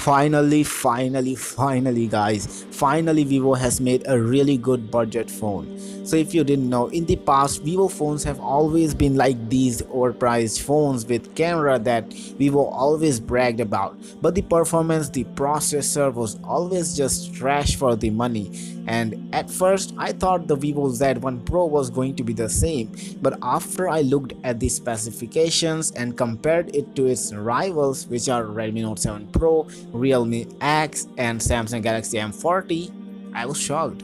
Finally guys, finally Vivo has made a really good budget phone. So if you didn't know, in the past Vivo phones have always been like these overpriced phones with camera that Vivo always bragged about, but the performance, the processor was always just trash for the money. And at first I thought the Vivo Z1 Pro was going to be the same, but after I looked at the specifications and compared it to its rivals, which are Redmi Note 7 Pro, RealMe X and Samsung Galaxy M40, I was shocked.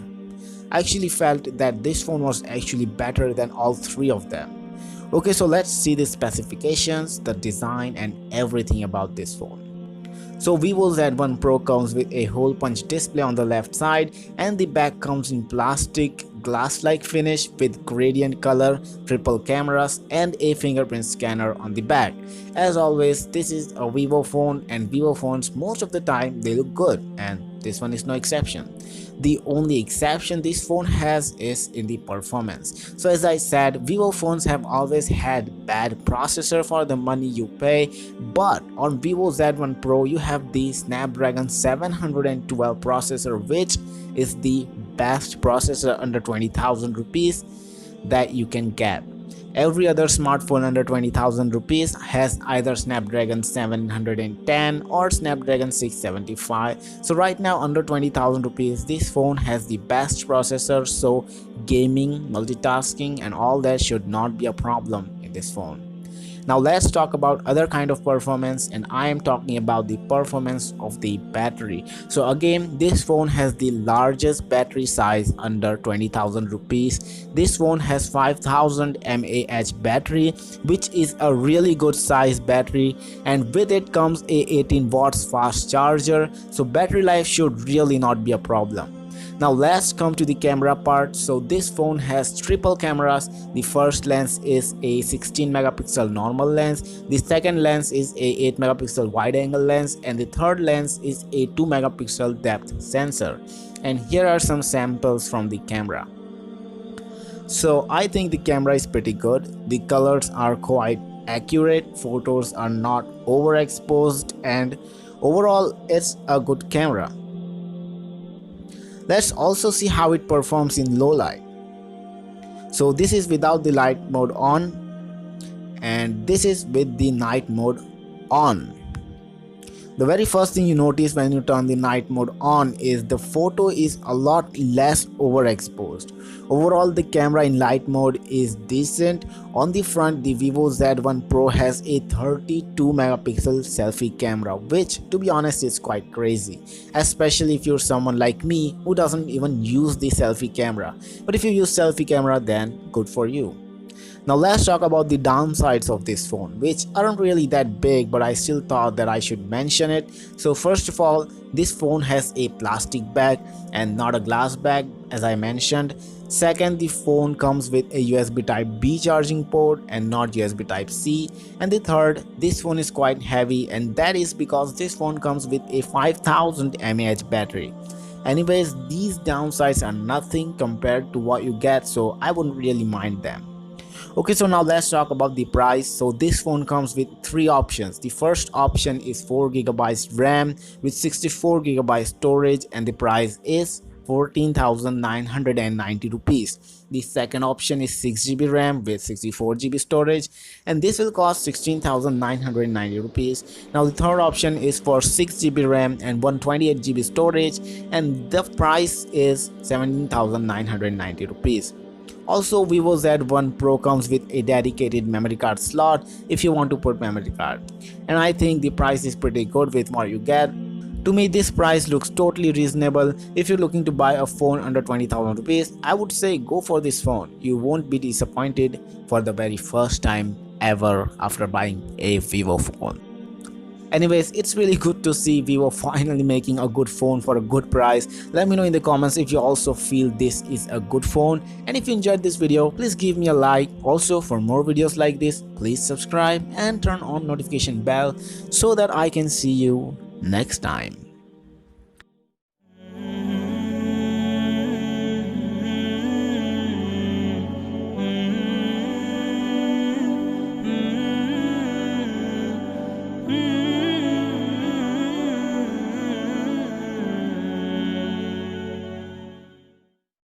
I actually felt that this phone was actually better than all three of them. Okay, so let's see the specifications, the design and everything about this phone. So Vivo Z1 Pro comes with a hole punch display on the left side, and the back comes in plastic glass-like finish with gradient color, triple cameras and a fingerprint scanner on the back. As always, this is a Vivo phone, and Vivo phones most of the time they look good, and this one is no exception. The only exception this phone has is in the performance. So as I said, Vivo phones have always had bad processor for the money you pay, but on Vivo Z1 Pro you have the Snapdragon 712 processor, which is the best processor under 20,000 rupees that you can get. Every other smartphone under 20,000 rupees has either Snapdragon 710 or Snapdragon 675. So right now under 20,000 rupees this phone has the best processor, so gaming, multitasking and all that should not be a problem in this phone. Now let's talk about other kind of performance, and I am talking about the performance of the battery. So again, this phone has the largest battery size under 20,000 rupees. This phone has 5000 mAh battery, which is a really good size battery, and with it comes a 18 watts fast charger, so battery life should really not be a problem. Now let's come to the camera part. So this phone has triple cameras. The first lens is a 16 megapixel normal lens, the second lens is a 8 megapixel wide angle lens, and the third lens is a 2 megapixel depth sensor. And here are some samples from the camera. So I think the camera is pretty good. The colors are quite accurate, photos are not overexposed, and overall it's a good camera. Let's also see how it performs in low light. So this is without the light mode on, and this is with the night mode on. The very first thing you notice when you turn the night mode on is the photo is a lot less overexposed. Overall, the camera in light mode is decent. On the front, the Vivo Z1 Pro has a 32 megapixel selfie camera, which to be honest is quite crazy, especially if you're someone like me who doesn't even use the selfie camera. But if you use selfie camera, then good for you. Now let's talk about the downsides of this phone, which aren't really that big, but I still thought that I should mention it. So first of all, this phone has a plastic bag and not a glass bag, as I mentioned. Second, the phone comes with a USB type B charging port and not USB type C. And the third, this phone is quite heavy, and that is because this phone comes with a 5000 mAh battery. Anyways, these downsides are nothing compared to what you get, so I wouldn't really mind them. Okay, so now let's talk about the price. So this phone comes with three options. The first option is 4GB RAM with 64GB storage, and the price is 14,990 rupees. The second option is 6GB RAM with 64GB storage, and this will cost 16,990 rupees. Now the third option is for 6GB RAM and 128GB storage, and the price is 17,990 rupees. Also, Vivo Z1 Pro comes with a dedicated memory card slot if you want to put memory card, and I think the price is pretty good with what you get. To me, this price looks totally reasonable. If you're looking to buy a phone under 20,000 rupees, I would say go for this phone. You won't be disappointed for the very first time ever after buying a Vivo phone. Anyways, it's really good to see Vivo finally making a good phone for a good price. Let me know in the comments if you also feel this is a good phone, and if you enjoyed this video, please give me a like. Also, for more videos like this, please subscribe and turn on notification bell so that I can see you next time. Mm-hmm.